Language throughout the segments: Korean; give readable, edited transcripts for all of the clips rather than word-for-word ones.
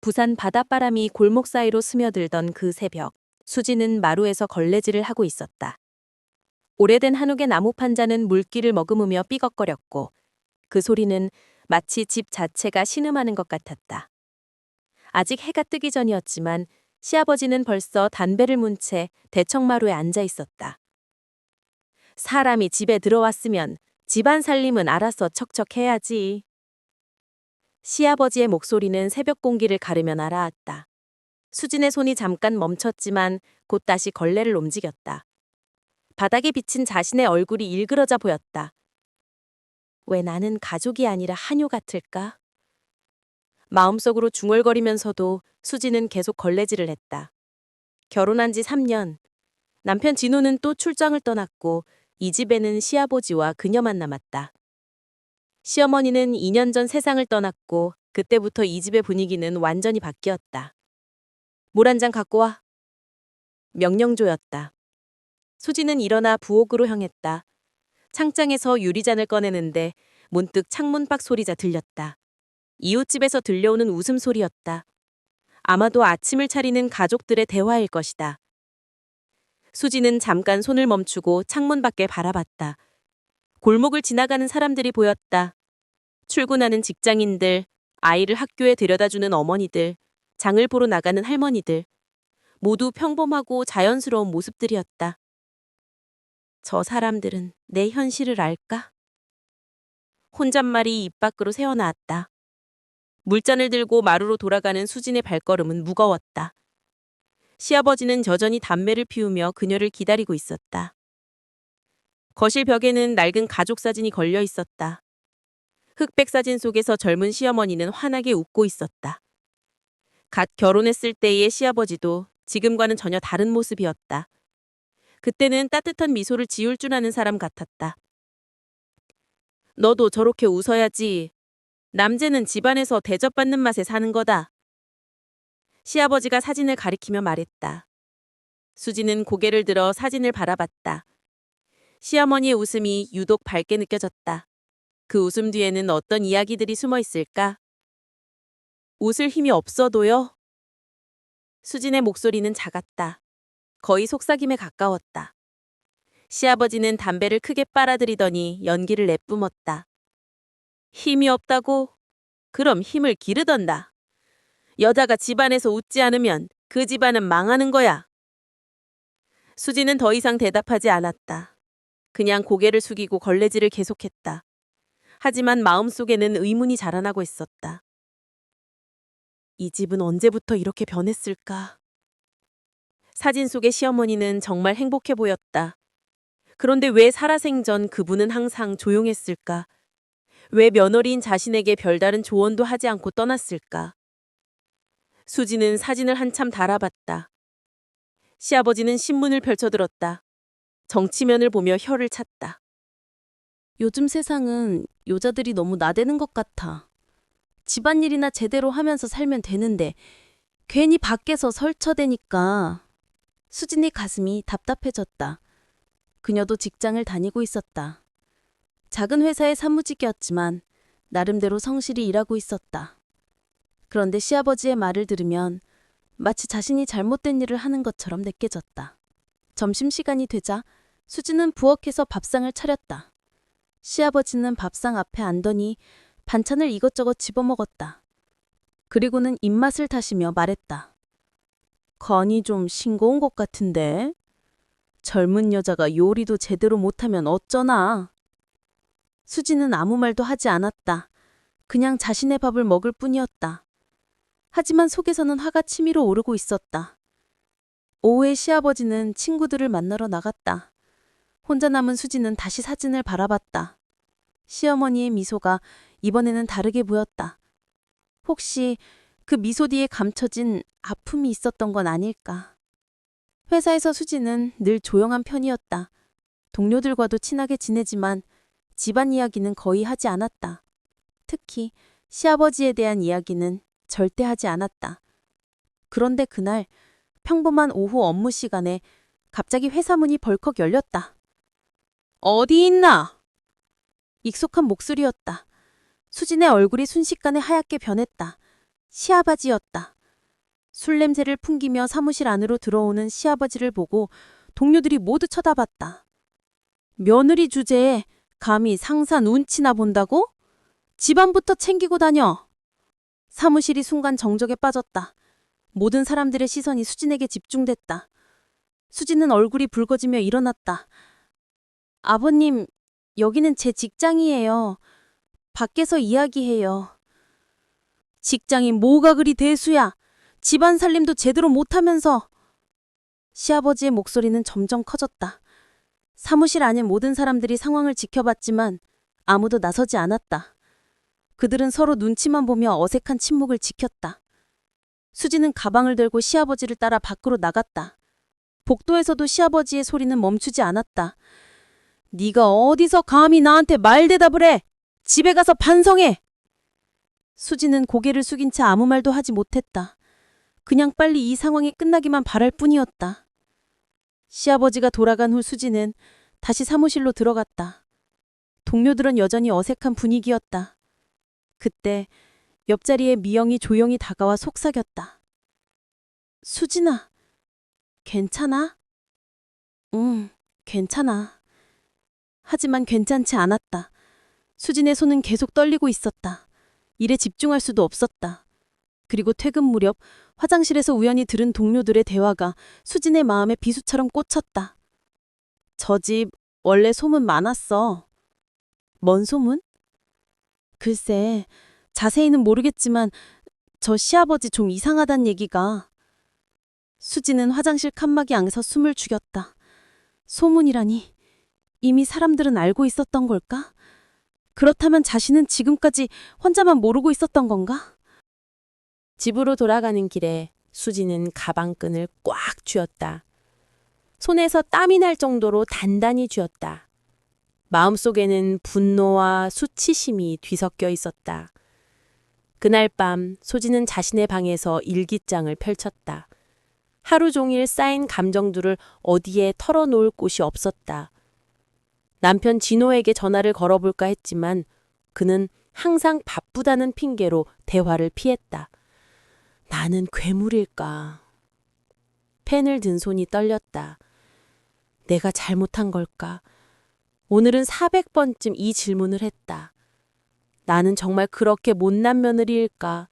부산 바닷바람이 골목 사이로 스며들던 그 새벽, 수지는 마루에서 걸레질을 하고 있었다. 오래된 한옥의 나무 판자는 물기를 머금으며 삐걱거렸고 그 소리는 마치 집 자체가 신음하는 것 같았다. 아직 해가 뜨기 전이었지만 시아버지는 벌써 담배를 문 채 대청마루에 앉아 있었다. 사람이 집에 들어왔으면 집안 살림은 알아서 척척해야지. 시아버지의 목소리는 새벽 공기를 가르며 날아왔다. 수진의 손이 잠깐 멈췄지만 곧 다시 걸레를 움직였다. 바닥에 비친 자신의 얼굴이 일그러져 보였다. 왜 나는 가족이 아니라 한요 같을까? 마음속으로 중얼거리면서도 수진은 계속 걸레질을 했다. 결혼한 지 3년. 남편 진호는 또 출장을 떠났고 이 집에는 시아버지와 그녀만 남았다. 시어머니는 2년 전 세상을 떠났고 그때부터 이 집의 분위기는 완전히 바뀌었다. 물 한 잔 갖고 와. 명령조였다. 수지는 일어나 부엌으로 향했다. 창장에서 유리잔을 꺼내는데 문득 창문 밖 소리가 들렸다. 이웃집에서 들려오는 웃음소리였다. 아마도 아침을 차리는 가족들의 대화일 것이다. 수지는 잠깐 손을 멈추고 창문 밖에 바라봤다. 골목을 지나가는 사람들이 보였다. 출근하는 직장인들, 아이를 학교에 데려다주는 어머니들, 장을 보러 나가는 할머니들. 모두 평범하고 자연스러운 모습들이었다. 저 사람들은 내 현실을 알까? 혼잣말이 입 밖으로 새어나왔다. 물잔을 들고 마루로 돌아가는 수진의 발걸음은 무거웠다. 시아버지는 여전히 담배를 피우며 그녀를 기다리고 있었다. 거실 벽에는 낡은 가족 사진이 걸려 있었다. 흑백 사진 속에서 젊은 시어머니는 환하게 웃고 있었다. 갓 결혼했을 때의 시아버지도 지금과는 전혀 다른 모습이었다. 그때는 따뜻한 미소를 지을 줄 아는 사람 같았다. 너도 저렇게 웃어야지. 남재는 집안에서 대접받는 맛에 사는 거다. 시아버지가 사진을 가리키며 말했다. 수지는 고개를 들어 사진을 바라봤다. 시어머니의 웃음이 유독 밝게 느껴졌다. 그 웃음 뒤에는 어떤 이야기들이 숨어 있을까? 웃을 힘이 없어도요? 수진의 목소리는 작았다. 거의 속삭임에 가까웠다. 시아버지는 담배를 크게 빨아들이더니 연기를 내뿜었다. 힘이 없다고? 그럼 힘을 기르던다. 여자가 집안에서 웃지 않으면 그 집안은 망하는 거야. 수지는 더 이상 대답하지 않았다. 그냥 고개를 숙이고 걸레질을 계속했다. 하지만 마음속에는 의문이 자라나고 있었다. 이 집은 언제부터 이렇게 변했을까? 사진 속의 시어머니는 정말 행복해 보였다. 그런데 왜 살아생전 그분은 항상 조용했을까? 왜 며느리인 자신에게 별다른 조언도 하지 않고 떠났을까? 수지는 사진을 한참 달아봤다. 시아버지는 신문을 펼쳐들었다. 정치면을 보며 혀를 찼다. 요즘 세상은 여자들이 너무 나대는 것 같아. 집안일이나 제대로 하면서 살면 되는데 괜히 밖에서 설쳐대니까. 수진의 가슴이 답답해졌다. 그녀도 직장을 다니고 있었다. 작은 회사의 사무직이었지만 나름대로 성실히 일하고 있었다. 그런데 시아버지의 말을 들으면 마치 자신이 잘못된 일을 하는 것처럼 느껴졌다. 점심시간이 되자 수진은 부엌에서 밥상을 차렸다. 시아버지는 밥상 앞에 앉더니 반찬을 이것저것 집어먹었다. 그리고는 입맛을 다시며 말했다. 간이 좀 싱거운 것 같은데? 젊은 여자가 요리도 제대로 못하면 어쩌나? 수지는 아무 말도 하지 않았다. 그냥 자신의 밥을 먹을 뿐이었다. 하지만 속에서는 화가 치밀어 오르고 있었다. 오후에 시아버지는 친구들을 만나러 나갔다. 혼자 남은 수지는 다시 사진을 바라봤다. 시어머니의 미소가 이번에는 다르게 보였다. 혹시 그 미소 뒤에 감춰진 아픔이 있었던 건 아닐까? 회사에서 수지는 늘 조용한 편이었다. 동료들과도 친하게 지내지만 집안 이야기는 거의 하지 않았다. 특히 시아버지에 대한 이야기는 절대 하지 않았다. 그런데 그날 평범한 오후 업무 시간에 갑자기 회사 문이 벌컥 열렸다. 어디 있나? 익숙한 목소리였다. 수진의 얼굴이 순식간에 하얗게 변했다. 시아버지였다. 술 냄새를 풍기며 사무실 안으로 들어오는 시아버지를 보고 동료들이 모두 쳐다봤다. 며느리 주제에 감히 상사 눈치나 본다고? 집안부터 챙기고 다녀. 사무실이 순간 정적에 빠졌다. 모든 사람들의 시선이 수진에게 집중됐다. 수진은 얼굴이 붉어지며 일어났다. 아버님, 여기는 제 직장이에요. 밖에서 이야기해요. 직장이 뭐가 그리 대수야. 집안 살림도 제대로 못하면서. 시아버지의 목소리는 점점 커졌다. 사무실 안의 모든 사람들이 상황을 지켜봤지만 아무도 나서지 않았다. 그들은 서로 눈치만 보며 어색한 침묵을 지켰다. 수지는 가방을 들고 시아버지를 따라 밖으로 나갔다. 복도에서도 시아버지의 소리는 멈추지 않았다. 네가 어디서 감히 나한테 말대답을 해! 집에 가서 반성해! 수지는 고개를 숙인 채 아무 말도 하지 못했다. 그냥 빨리 이 상황이 끝나기만 바랄 뿐이었다. 시아버지가 돌아간 후 수지는 다시 사무실로 들어갔다. 동료들은 여전히 어색한 분위기였다. 그때 옆자리에 미영이 조용히 다가와 속삭였다. 수진아, 괜찮아? 응, 괜찮아. 하지만 괜찮지 않았다. 수진의 손은 계속 떨리고 있었다. 일에 집중할 수도 없었다. 그리고 퇴근 무렵 화장실에서 우연히 들은 동료들의 대화가 수진의 마음에 비수처럼 꽂혔다. 저 집 원래 소문 많았어. 뭔 소문? 글쎄, 자세히는 모르겠지만 저 시아버지 좀 이상하단 얘기가. 수지는 화장실 칸막이 안에서 숨을 죽였다. 소문이라니. 이미 사람들은 알고 있었던 걸까? 그렇다면 자신은 지금까지 혼자만 모르고 있었던 건가? 집으로 돌아가는 길에 수지는 가방끈을 꽉 쥐었다. 손에서 땀이 날 정도로 단단히 쥐었다. 마음속에는 분노와 수치심이 뒤섞여 있었다. 그날 밤 수지는 자신의 방에서 일기장을 펼쳤다. 하루 종일 쌓인 감정들을 어디에 털어놓을 곳이 없었다. 남편 진호에게 전화를 걸어볼까 했지만 그는 항상 바쁘다는 핑계로 대화를 피했다. 나는 괴물일까? 펜을 든 손이 떨렸다. 내가 잘못한 걸까? 오늘은 400번쯤 이 질문을 했다. 나는 정말 그렇게 못난 며느리일까?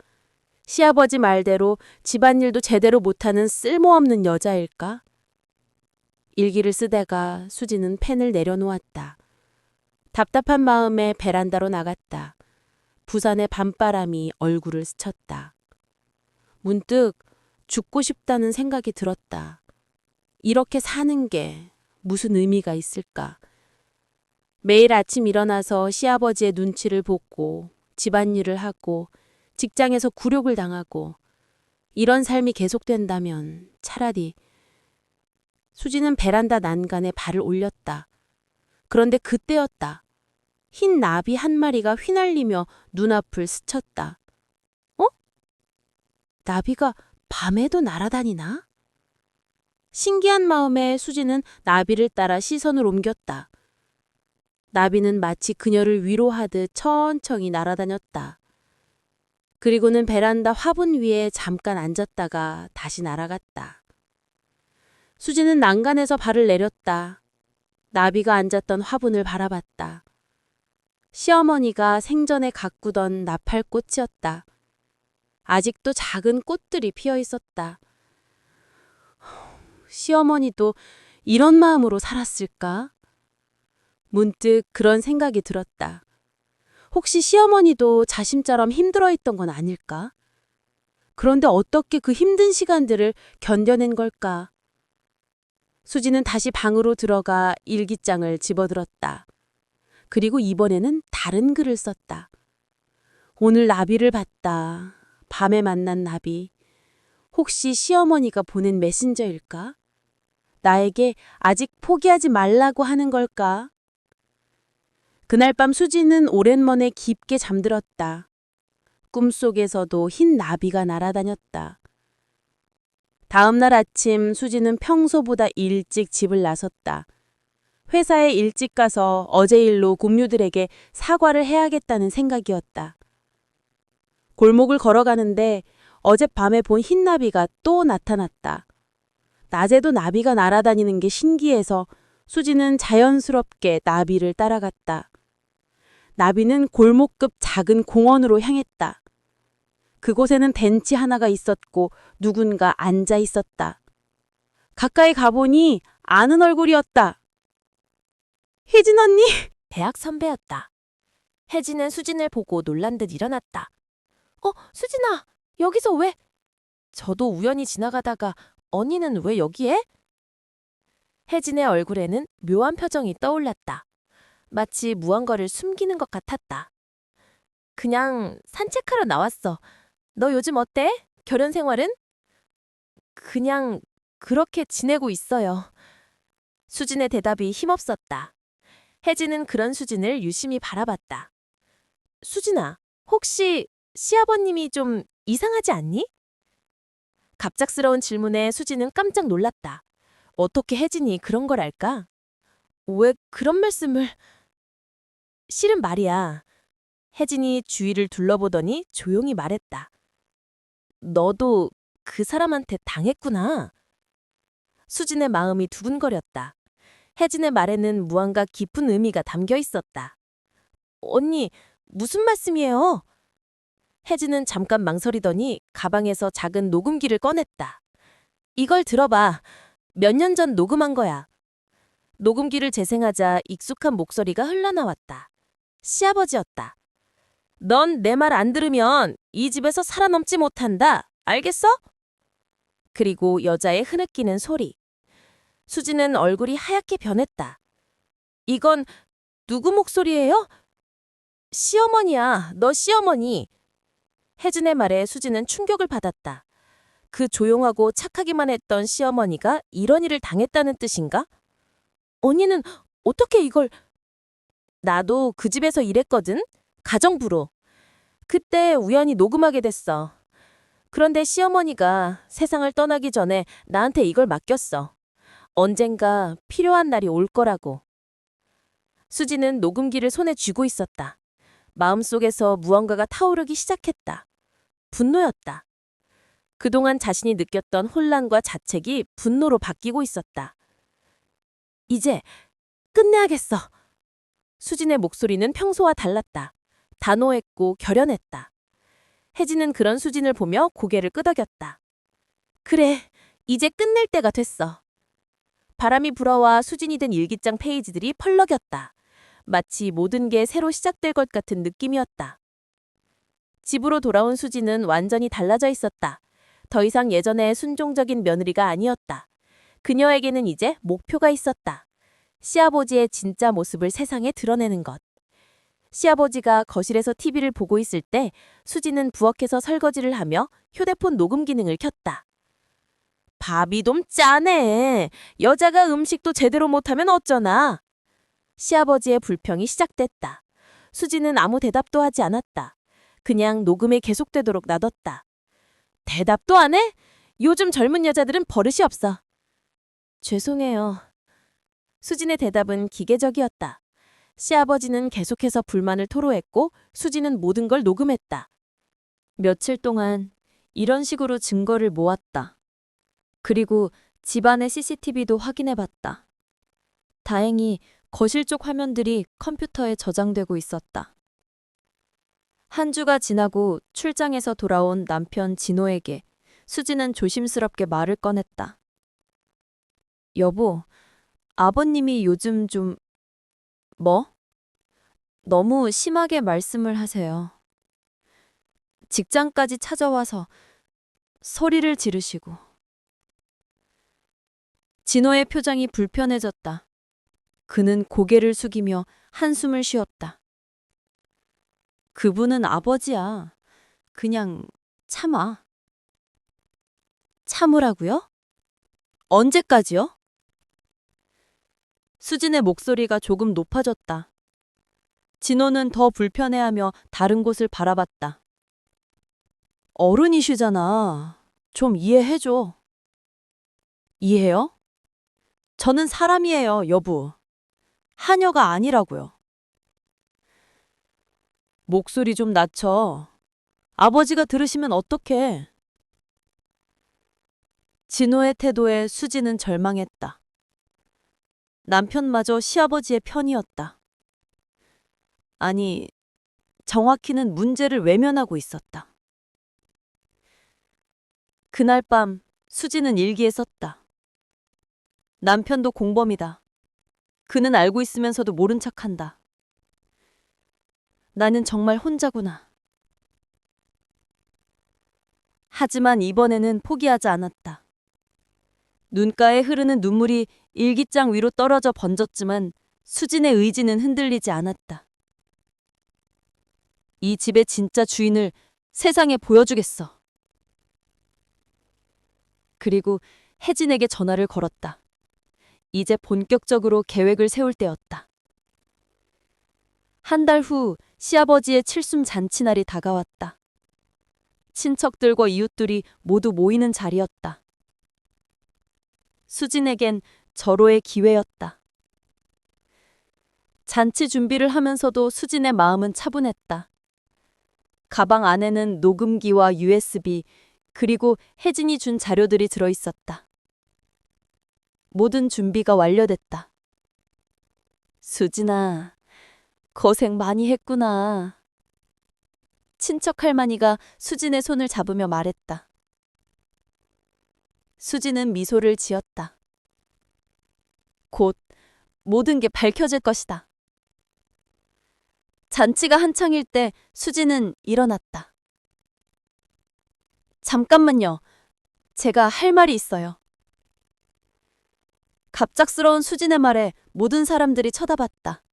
시아버지 말대로 집안일도 제대로 못하는 쓸모없는 여자일까? 일기를 쓰다가 수지는 펜을 내려놓았다. 답답한 마음에 베란다로 나갔다. 부산의 밤바람이 얼굴을 스쳤다. 문득 죽고 싶다는 생각이 들었다. 이렇게 사는 게 무슨 의미가 있을까? 매일 아침 일어나서 시아버지의 눈치를 보고 집안일을 하고 직장에서 굴욕을 당하고 이런 삶이 계속된다면 차라리. 수지는 베란다 난간에 발을 올렸다. 그런데 그때였다. 흰 나비 한 마리가 휘날리며 눈앞을 스쳤다. 어? 나비가 밤에도 날아다니나? 신기한 마음에 수지는 나비를 따라 시선을 옮겼다. 나비는 마치 그녀를 위로하듯 천천히 날아다녔다. 그리고는 베란다 화분 위에 잠깐 앉았다가 다시 날아갔다. 수지는 난간에서 발을 내렸다. 나비가 앉았던 화분을 바라봤다. 시어머니가 생전에 가꾸던 나팔꽃이었다. 아직도 작은 꽃들이 피어 있었다. 시어머니도 이런 마음으로 살았을까? 문득 그런 생각이 들었다. 혹시 시어머니도 자신처럼 힘들어 있던 건 아닐까? 그런데 어떻게 그 힘든 시간들을 견뎌낸 걸까? 수지는 다시 방으로 들어가 일기장을 집어들었다. 그리고 이번에는 다른 글을 썼다. 오늘 나비를 봤다. 밤에 만난 나비. 혹시 시어머니가 보낸 메신저일까? 나에게 아직 포기하지 말라고 하는 걸까? 그날 밤 수지는 오랜만에 깊게 잠들었다. 꿈속에서도 흰 나비가 날아다녔다. 다음 날 아침 수지는 평소보다 일찍 집을 나섰다. 회사에 일찍 가서 어제 일로 동료들에게 사과를 해야겠다는 생각이었다. 골목을 걸어가는데 어젯밤에 본 흰나비가 또 나타났다. 낮에도 나비가 날아다니는 게 신기해서 수지는 자연스럽게 나비를 따라갔다. 나비는 골목급 작은 공원으로 향했다. 그곳에는 벤치 하나가 있었고 누군가 앉아 있었다. 가까이 가보니 아는 얼굴이었다. 혜진 언니! 대학 선배였다. 혜진은 수진을 보고 놀란 듯 일어났다. 수진아, 여기서 왜? 저도 우연히 지나가다가 언니는 왜 여기에? 혜진의 얼굴에는 묘한 표정이 떠올랐다. 마치 무언가를 숨기는 것 같았다. 그냥 산책하러 나왔어. 너 요즘 어때? 결혼 생활은? 그냥 그렇게 지내고 있어요. 수진의 대답이 힘없었다. 혜진은 그런 수진을 유심히 바라봤다. 수진아, 혹시 시아버님이 좀 이상하지 않니? 갑작스러운 질문에 수진은 깜짝 놀랐다. 어떻게 혜진이 그런 걸 알까? 왜 그런 말씀을... 실은 말이야. 혜진이 주위를 둘러보더니 조용히 말했다. 너도 그 사람한테 당했구나. 수진의 마음이 두근거렸다. 혜진의 말에는 무언가 깊은 의미가 담겨 있었다. 언니, 무슨 말씀이에요? 혜진은 잠깐 망설이더니 가방에서 작은 녹음기를 꺼냈다. 이걸 들어봐. 몇 년 전 녹음한 거야. 녹음기를 재생하자 익숙한 목소리가 흘러나왔다. 시아버지였다. 넌 내 말 안 들으면 이 집에서 살아남지 못한다. 알겠어? 그리고 여자의 흐느끼는 소리. 수지는 얼굴이 하얗게 변했다. 이건 누구 목소리예요? 시어머니야, 너 시어머니. 혜진의 말에 수지는 충격을 받았다. 그 조용하고 착하기만 했던 시어머니가 이런 일을 당했다는 뜻인가? 언니는 어떻게 이걸... 나도 그 집에서 일했거든. 가정부로. 그때 우연히 녹음하게 됐어. 그런데 시어머니가 세상을 떠나기 전에 나한테 이걸 맡겼어. 언젠가 필요한 날이 올 거라고. 수지는 녹음기를 손에 쥐고 있었다. 마음속에서 무언가가 타오르기 시작했다. 분노였다. 그동안 자신이 느꼈던 혼란과 자책이 분노로 바뀌고 있었다. 이제 끝내야겠어. 수진의 목소리는 평소와 달랐다. 단호했고 결연했다. 혜진은 그런 수진을 보며 고개를 끄덕였다. 그래, 이제 끝낼 때가 됐어. 바람이 불어와 수진이 된 일기장 페이지들이 펄럭였다. 마치 모든 게 새로 시작될 것 같은 느낌이었다. 집으로 돌아온 수진은 완전히 달라져 있었다. 더 이상 예전의 순종적인 며느리가 아니었다. 그녀에게는 이제 목표가 있었다. 시아버지의 진짜 모습을 세상에 드러내는 것. 시아버지가 거실에서 TV를 보고 있을 때 수지는 부엌에서 설거지를 하며 휴대폰 녹음 기능을 켰다. 밥이 좀 짜네. 여자가 음식도 제대로 못하면 어쩌나. 시아버지의 불평이 시작됐다. 수지는 아무 대답도 하지 않았다. 그냥 녹음이 계속되도록 놔뒀다. 대답도 안 해? 요즘 젊은 여자들은 버릇이 없어. 죄송해요. 수진의 대답은 기계적이었다. 시아버지는 계속해서 불만을 토로했고 수지는 모든 걸 녹음했다. 며칠 동안 이런 식으로 증거를 모았다. 그리고 집안의 CCTV도 확인해봤다. 다행히 거실 쪽 화면들이 컴퓨터에 저장되고 있었다. 한 주가 지나고 출장에서 돌아온 남편 진호에게 수지는 조심스럽게 말을 꺼냈다. 여보, 아버님이 요즘 좀... 뭐? 너무 심하게 말씀을 하세요. 직장까지 찾아와서 소리를 지르시고. 진호의 표정이 불편해졌다. 그는 고개를 숙이며 한숨을 쉬었다. 그분은 아버지야. 그냥 참아. 참으라고요? 언제까지요? 수진의 목소리가 조금 높아졌다. 진호는 더 불편해하며 다른 곳을 바라봤다. 어른이시잖아. 좀 이해해줘. 이해요? 저는 사람이에요, 여보. 하녀가 아니라고요. 목소리 좀 낮춰. 아버지가 들으시면 어떡해. 진호의 태도에 수지는 절망했다. 남편마저 시아버지의 편이었다. 아니, 정확히는 문제를 외면하고 있었다. 그날 밤 수지는 일기에 썼다. 남편도 공범이다. 그는 알고 있으면서도 모른 척한다. 나는 정말 혼자구나. 하지만 이번에는 포기하지 않았다. 눈가에 흐르는 눈물이 일기장 위로 떨어져 번졌지만 수진의 의지는 흔들리지 않았다. 이 집의 진짜 주인을 세상에 보여주겠어. 그리고 혜진에게 전화를 걸었다. 이제 본격적으로 계획을 세울 때였다. 한 달 후 시아버지의 칠순 잔치날이 다가왔다. 친척들과 이웃들이 모두 모이는 자리였다. 수진에겐 절호의 기회였다. 잔치 준비를 하면서도 수진의 마음은 차분했다. 가방 안에는 녹음기와 USB 그리고 혜진이 준 자료들이 들어있었다. 모든 준비가 완료됐다. 수진아, 고생 많이 했구나. 친척 할머니가 수진의 손을 잡으며 말했다. 수진은 미소를 지었다. 곧 모든 게 밝혀질 것이다. 잔치가 한창일 때 수진은 일어났다. 잠깐만요. 제가 할 말이 있어요. 갑작스러운 수진의 말에 모든 사람들이 쳐다봤다.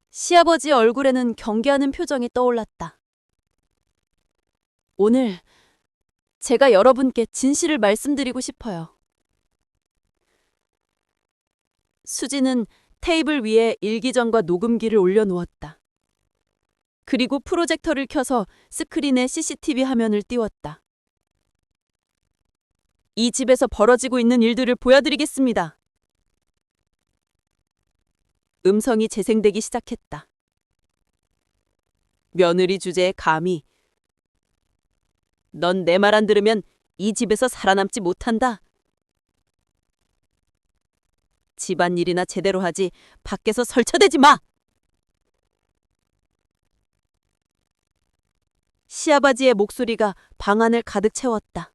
시아버지 얼굴에는 경계하는 표정이 떠올랐다. 오늘 제가 여러분께 진실을 말씀드리고 싶어요. 수진은 테이블 위에 일기전과 녹음기를 올려놓았다. 그리고 프로젝터를 켜서 스크린에 CCTV 화면을 띄웠다. 이 집에서 벌어지고 있는 일들을 보여드리겠습니다. 음성이 재생되기 시작했다. 며느리 주제에 감히. 넌 내 말 안 들으면 이 집에서 살아남지 못한다. 집안일이나 제대로 하지 밖에서 설쳐대지 마. 시아버지의 목소리가 방안을 가득 채웠다.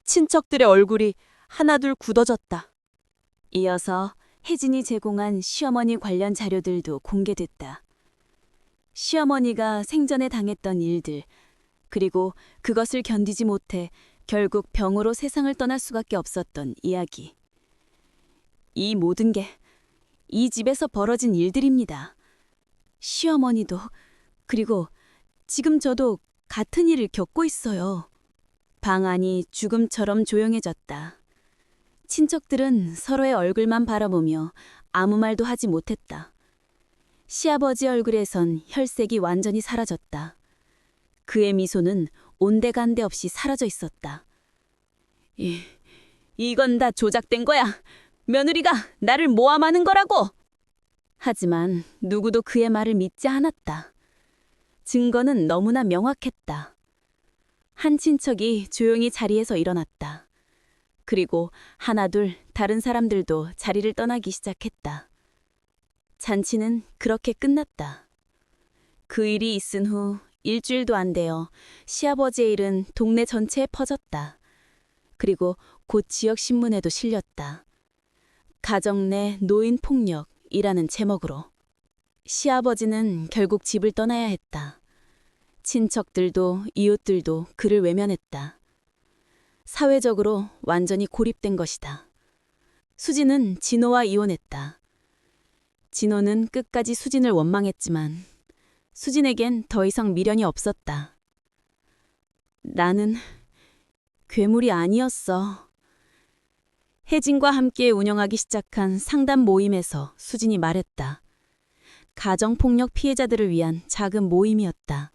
친척들의 얼굴이 하나둘 굳어졌다. 이어서 혜진이 제공한 시어머니 관련 자료들도 공개됐다. 시어머니가 생전에 당했던 일들, 그리고 그것을 견디지 못해 결국 병으로 세상을 떠날 수밖에 없었던 이야기. 이 모든 게 이 집에서 벌어진 일들입니다. 시어머니도, 그리고 지금 저도 같은 일을 겪고 있어요. 방 안이 죽음처럼 조용해졌다. 친척들은 서로의 얼굴만 바라보며 아무 말도 하지 못했다. 시아버지 얼굴에선 혈색이 완전히 사라졌다. 그의 미소는 온데간데 없이 사라져 있었다. 이건 다 조작된 거야. 며느리가 나를 모함하는 거라고. 하지만 누구도 그의 말을 믿지 않았다. 증거는 너무나 명확했다. 한 친척이 조용히 자리에서 일어났다. 그리고 하나둘 다른 사람들도 자리를 떠나기 시작했다. 잔치는 그렇게 끝났다. 그 일이 있은 후 일주일도 안 되어 시아버지의 일은 동네 전체에 퍼졌다. 그리고 곧 지역 신문에도 실렸다. 가정 내 노인 폭력이라는 제목으로. 시아버지는 결국 집을 떠나야 했다. 친척들도 이웃들도 그를 외면했다. 사회적으로 완전히 고립된 것이다. 수진은 진호와 이혼했다. 진호는 끝까지 수진을 원망했지만 수진에겐 더 이상 미련이 없었다. 나는 괴물이 아니었어. 혜진과 함께 운영하기 시작한 상담 모임에서 수진이 말했다. 가정폭력 피해자들을 위한 작은 모임이었다.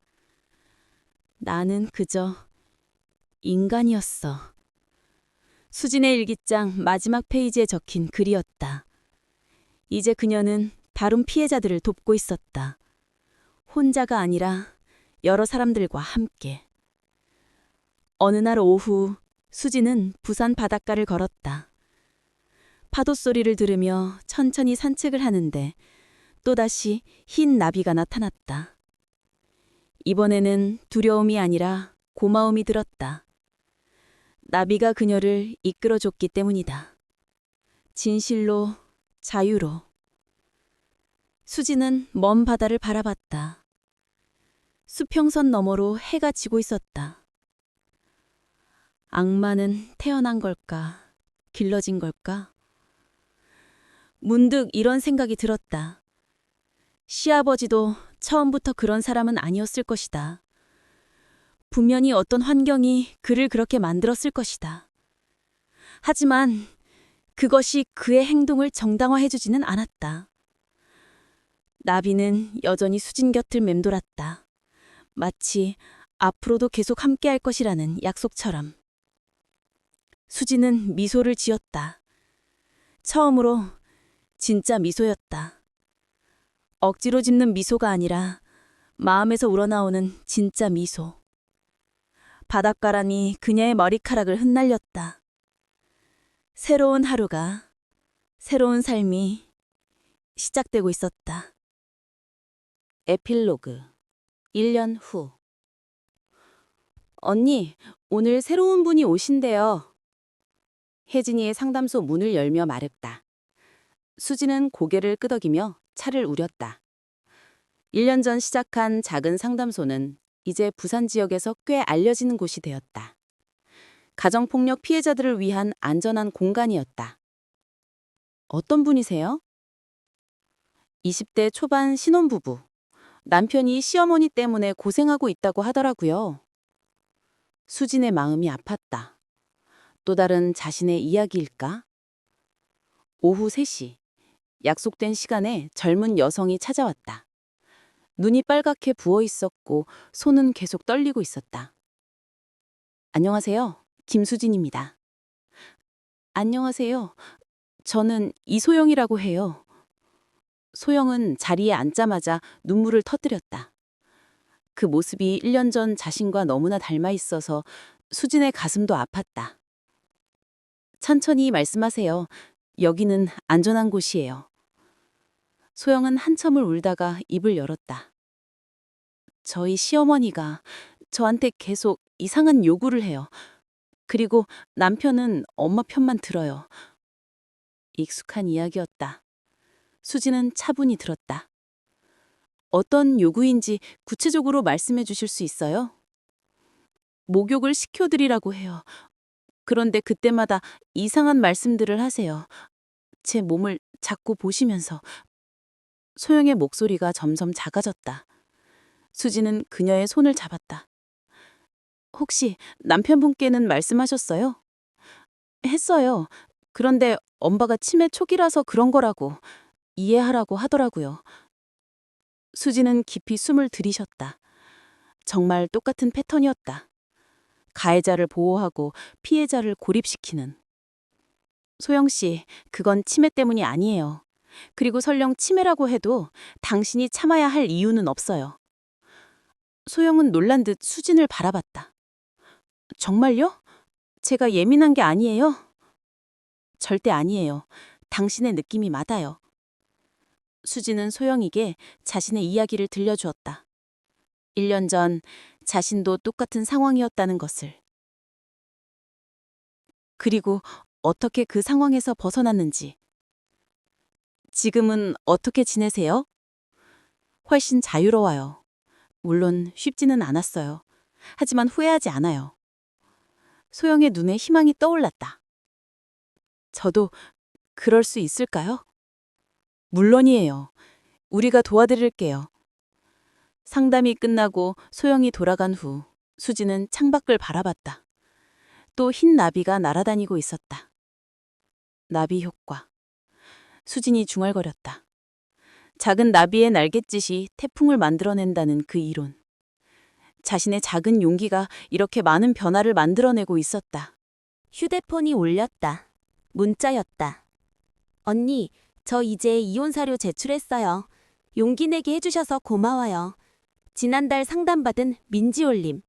나는 그저 인간이었어. 수진의 일기장 마지막 페이지에 적힌 글이었다. 이제 그녀는 다른 피해자들을 돕고 있었다. 혼자가 아니라 여러 사람들과 함께. 어느 날 오후 수지는 부산 바닷가를 걸었다. 파도 소리를 들으며 천천히 산책을 하는데 또다시 흰 나비가 나타났다. 이번에는 두려움이 아니라 고마움이 들었다. 나비가 그녀를 이끌어줬기 때문이다. 진실로, 자유로. 수지는 먼 바다를 바라봤다. 수평선 너머로 해가 지고 있었다. 악마는 태어난 걸까? 길러진 걸까? 문득 이런 생각이 들었다. 시아버지도 처음부터 그런 사람은 아니었을 것이다. 분명히 어떤 환경이 그를 그렇게 만들었을 것이다. 하지만 그것이 그의 행동을 정당화해주지는 않았다. 나비는 여전히 수진 곁을 맴돌았다. 마치 앞으로도 계속 함께할 것이라는 약속처럼. 수지는 미소를 지었다. 처음으로 진짜 미소였다. 억지로 짓는 미소가 아니라 마음에서 우러나오는 진짜 미소. 바닷바람이 그녀의 머리카락을 흩날렸다. 새로운 하루가, 새로운 삶이 시작되고 있었다. 에필로그 1년 후. 언니, 오늘 새로운 분이 오신대요. 혜진이의 상담소 문을 열며 말했다. 수지는 고개를 끄덕이며 차를 우렸다. 1년 전 시작한 작은 상담소는 이제 부산 지역에서 꽤 알려지는 곳이 되었다. 가정폭력 피해자들을 위한 안전한 공간이었다. 어떤 분이세요? 20대 초반 신혼부부. 남편이 시어머니 때문에 고생하고 있다고 하더라고요. 수진의 마음이 아팠다. 또 다른 자신의 이야기일까? 오후 3시. 약속된 시간에 젊은 여성이 찾아왔다. 눈이 빨갛게 부어 있었고 손은 계속 떨리고 있었다. 안녕하세요. 김수진입니다. 안녕하세요. 저는 이소영이라고 해요. 소영은 자리에 앉자마자 눈물을 터뜨렸다. 그 모습이 1년 전 자신과 너무나 닮아 있어서 수진의 가슴도 아팠다. 천천히 말씀하세요. 여기는 안전한 곳이에요. 소영은 한참을 울다가 입을 열었다. 저희 시어머니가 저한테 계속 이상한 요구를 해요. 그리고 남편은 엄마 편만 들어요. 익숙한 이야기였다. 수지는 차분히 들었다. 어떤 요구인지 구체적으로 말씀해 주실 수 있어요? 목욕을 시켜드리라고 해요. 그런데 그때마다 이상한 말씀들을 하세요. 제 몸을 자꾸 보시면서. 소영의 목소리가 점점 작아졌다. 수지는 그녀의 손을 잡았다. 혹시 남편분께는 말씀하셨어요? 했어요. 그런데 엄마가 치매 초기라서 그런 거라고 이해하라고 하더라고요. 수지는 깊이 숨을 들이셨다. 정말 똑같은 패턴이었다. 가해자를 보호하고 피해자를 고립시키는. 소영 씨, 그건 치매 때문이 아니에요. 그리고 설령 치매라고 해도 당신이 참아야 할 이유는 없어요. 소영은 놀란 듯 수진을 바라봤다. 정말요? 제가 예민한 게 아니에요? 절대 아니에요. 당신의 느낌이 맞아요. 수진은 소영에게 자신의 이야기를 들려주었다. 1년 전 자신도 똑같은 상황이었다는 것을. 그리고 어떻게 그 상황에서 벗어났는지. 지금은 어떻게 지내세요? 훨씬 자유로워요. 물론 쉽지는 않았어요. 하지만 후회하지 않아요. 소영의 눈에 희망이 떠올랐다. 저도 그럴 수 있을까요? 물론이에요. 우리가 도와드릴게요. 상담이 끝나고 소영이 돌아간 후 수지는 창밖을 바라봤다. 또 흰 나비가 날아다니고 있었다. 나비 효과. 수진이 중얼거렸다. 작은 나비의 날갯짓이 태풍을 만들어낸다는 그 이론. 자신의 작은 용기가 이렇게 많은 변화를 만들어내고 있었다. 휴대폰이 울렸다. 문자였다. 언니, 저 이제 이혼 사료 제출했어요. 용기 내게 해주셔서 고마워요. 지난달 상담받은 민지올림.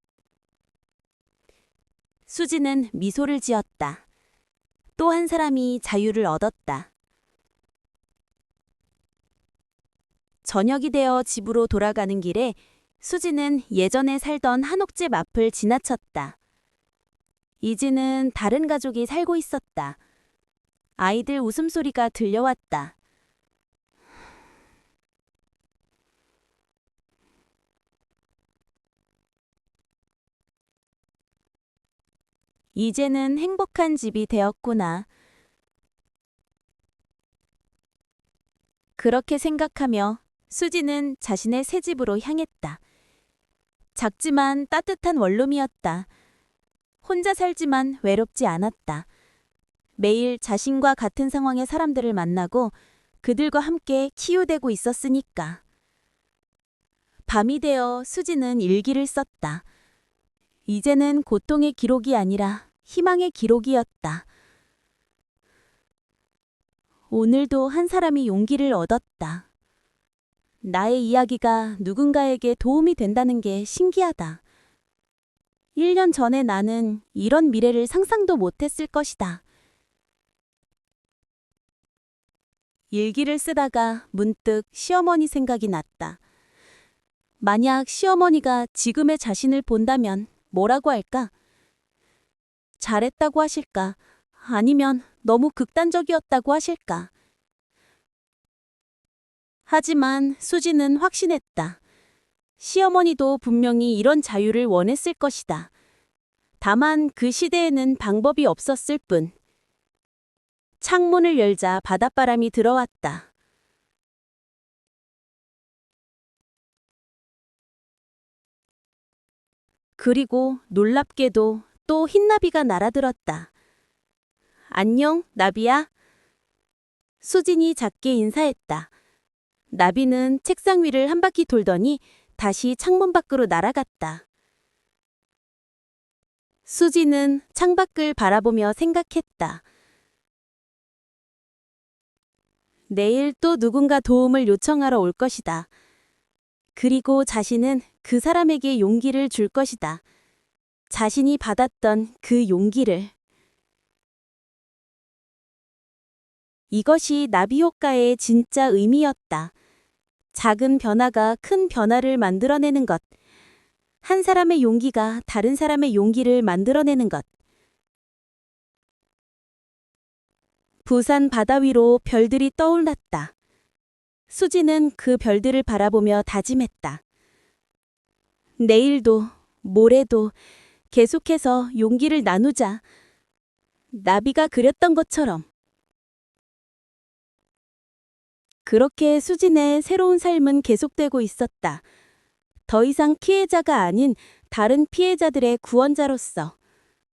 수지는 미소를 지었다. 또 한 사람이 자유를 얻었다. 저녁이 되어 집으로 돌아가는 길에 수지는 예전에 살던 한옥집 앞을 지나쳤다. 이지는 다른 가족이 살고 있었다. 아이들 웃음소리가 들려왔다. 이제는 행복한 집이 되었구나. 그렇게 생각하며 수지는 자신의 새 집으로 향했다. 작지만 따뜻한 원룸이었다. 혼자 살지만 외롭지 않았다. 매일 자신과 같은 상황의 사람들을 만나고 그들과 함께 치유되고 있었으니까. 밤이 되어 수지는 일기를 썼다. 이제는 고통의 기록이 아니라 희망의 기록이었다. 오늘도 한 사람이 용기를 얻었다. 나의 이야기가 누군가에게 도움이 된다는 게 신기하다. 1년 전에 나는 이런 미래를 상상도 못했을 것이다. 일기를 쓰다가 문득 시어머니 생각이 났다. 만약 시어머니가 지금의 자신을 본다면 뭐라고 할까? 잘했다고 하실까? 아니면 너무 극단적이었다고 하실까? 하지만 수지는 확신했다. 시어머니도 분명히 이런 자유를 원했을 것이다. 다만 그 시대에는 방법이 없었을 뿐. 창문을 열자 바닷바람이 들어왔다. 그리고 놀랍게도 또 흰나비가 날아들었다. 안녕, 나비야. 수진이 작게 인사했다. 나비는 책상 위를 한 바퀴 돌더니 다시 창문 밖으로 날아갔다. 수지는 창밖을 바라보며 생각했다. 내일 또 누군가 도움을 요청하러 올 것이다. 그리고 자신은 그 사람에게 용기를 줄 것이다. 자신이 받았던 그 용기를. 이것이 나비 효과의 진짜 의미였다. 작은 변화가 큰 변화를 만들어내는 것. 한 사람의 용기가 다른 사람의 용기를 만들어내는 것. 부산 바다 위로 별들이 떠올랐다. 수지는 그 별들을 바라보며 다짐했다. 내일도, 모레도 계속해서 용기를 나누자. 나비가 그렸던 것처럼. 그렇게 수진의 새로운 삶은 계속되고 있었다. 더 이상 피해자가 아닌 다른 피해자들의 구원자로서.